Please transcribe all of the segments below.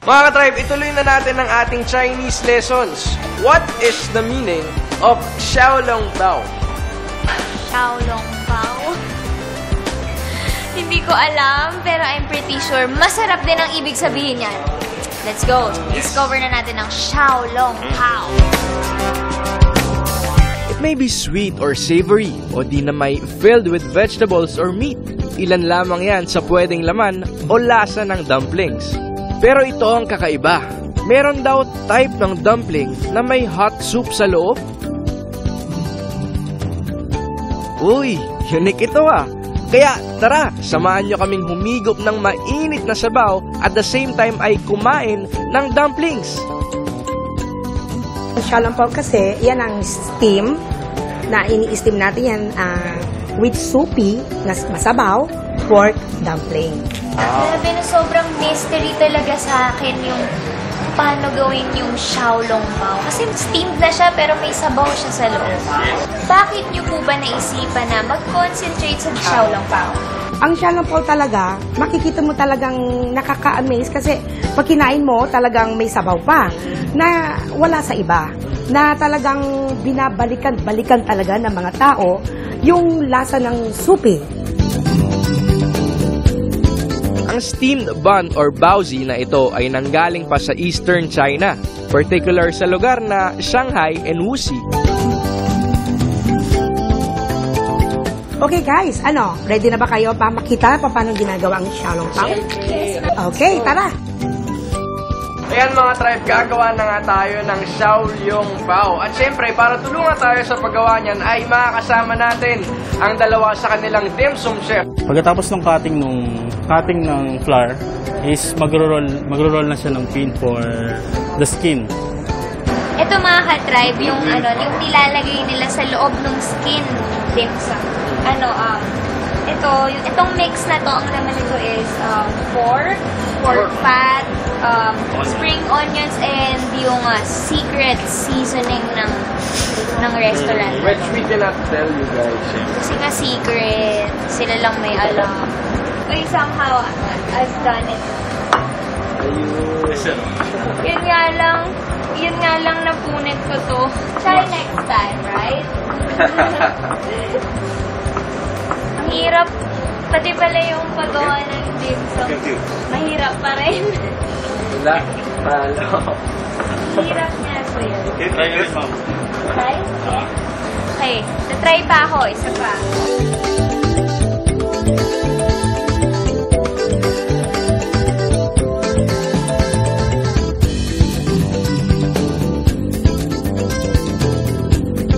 Mga ka-tribe, ituloy na natin ang ating Chinese lessons. What is the meaning of Xiaolongbao? Xiaolongbao? Hindi ko alam, pero I'm pretty sure masarap din ang ibig sabihin yan. Let's go. Discover na natin ang Xiaolongbao. It may be sweet or savory, o di na may filled with vegetables or meat. Ilan lamang yan sa pwedeng laman o lasa ng dumplings. Pero ito ang kakaiba. Meron daw type ng dumpling na may hot soup sa loob. Uy, unique ito ah. Kaya tara, samahan nyo kaming humigop ng mainit na sabaw at the same time ay kumain ng dumplings. Ang Xiaolongbao kasi, yan ang steam na ini-steam natin yan with soupy na masabaw pork dumpling. Grabe na sobrang mystery talaga sa akin yung paano gawin yung Xiaolongbao. Kasi steamed na siya pero may sabaw siya sa loob. Bakit niyo po ba naisipan na mag-concentrate sa Xiaolongbao? Ang Xiaolongbao talaga, makikita mo talagang nakaka-amaze kasi pag kinain mo talagang may sabaw pa na wala sa iba. Na talagang binabalikan-balikan talaga ng mga tao yung lasa ng soupy. Ang steamed bun or baozi na ito ay nanggaling pa sa Eastern China, particular sa lugar na Shanghai and Wuxi. Okay guys, ready na ba kayo pa makita paano ginagawa ang Xiaolongbao? Okay, tara! Ayan mga tribe, gagawa na nga tayo ng Xiaolongbao. At syempre, para tulungan tayo sa paggawa niyan ay makakasama natin ang dalawa sa kanilang dim sum chef. Pagkatapos ng cutting ng flour is magro-roll na siya ng pin for the skin. Ito mga ka-tribe, yung nilalagay nila sa loob ng skin dim sum. Itong mix na to, ang laman nito is pork fat, spring onions, and yung secret seasoning ng restaurant. Which we cannot tell you guys. Kasi nga secret, sila lang may alam. But somehow, I've done it. Yun nga lang napunit ko to. Try next time, right? Ang hirap. Pati pala yung paggawa ng dim sum. Mahirap pa rin. Wala. Palo. Hirap niya, kuya. Okay, try it, ma'am. Try? Okay. Try pa ako. Isa pa.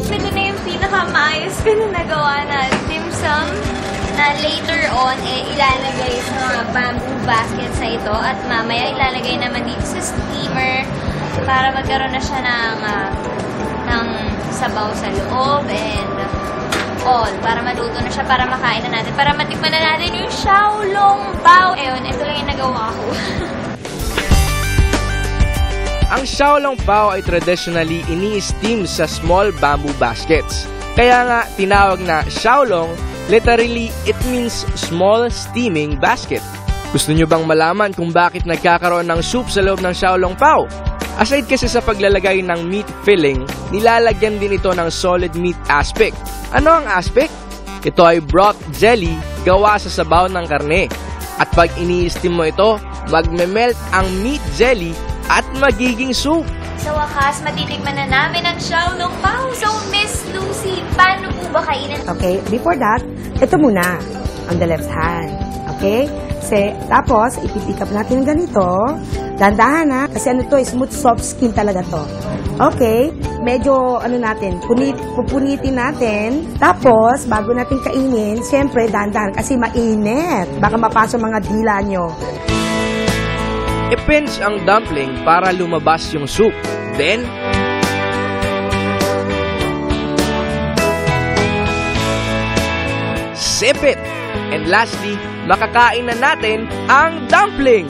Ito na yung pinakamaayos ko na nagawa na dim sum na later on, ilalagay sa mga bamboo baskets na ito at mamaya ilalagay naman dito sa steamer para magkaroon na siya ng sabaw sa loob and all. Para maluto na siya, para makain na natin, para matikman na natin yung Xiaolongbao. Ayun, ito lang yung nagawa ko. Ang Xiaolongbao ay traditionally ini-steam sa small bamboo baskets. Kaya nga tinawag na Xiaolong, literally it means small steaming basket. Gusto nyo bang malaman kung bakit nagkakaroon ng soup sa loob ng Xiaolongbao? Aside kasi sa paglalagay ng meat filling, nilalagyan din ito ng solid meat aspect. Ano ang aspect? Ito ay broth jelly gawa sa sabaw ng karne. At pag ini-steam mo ito, magme-melt ang meat jelly at magiging soup. Sa wakas, matitikman na namin ang Xiaolongbao. So, Miss Lucy, paano po ba kainin? Okay, before that, ito muna, on the left hand. Okay? Tapos, ipipick up natin ganito. Dandahan ha, kasi smooth soft skin talaga to. Okay, medyo pupunitin natin. Tapos, bago natin kainin, siyempre, dandahan kasi mainit. Baka mapasok mga dila nyo. I-pinch ang dumpling para lumabas yung soup. Then, sip it. And lastly, makakain na natin ang dumpling.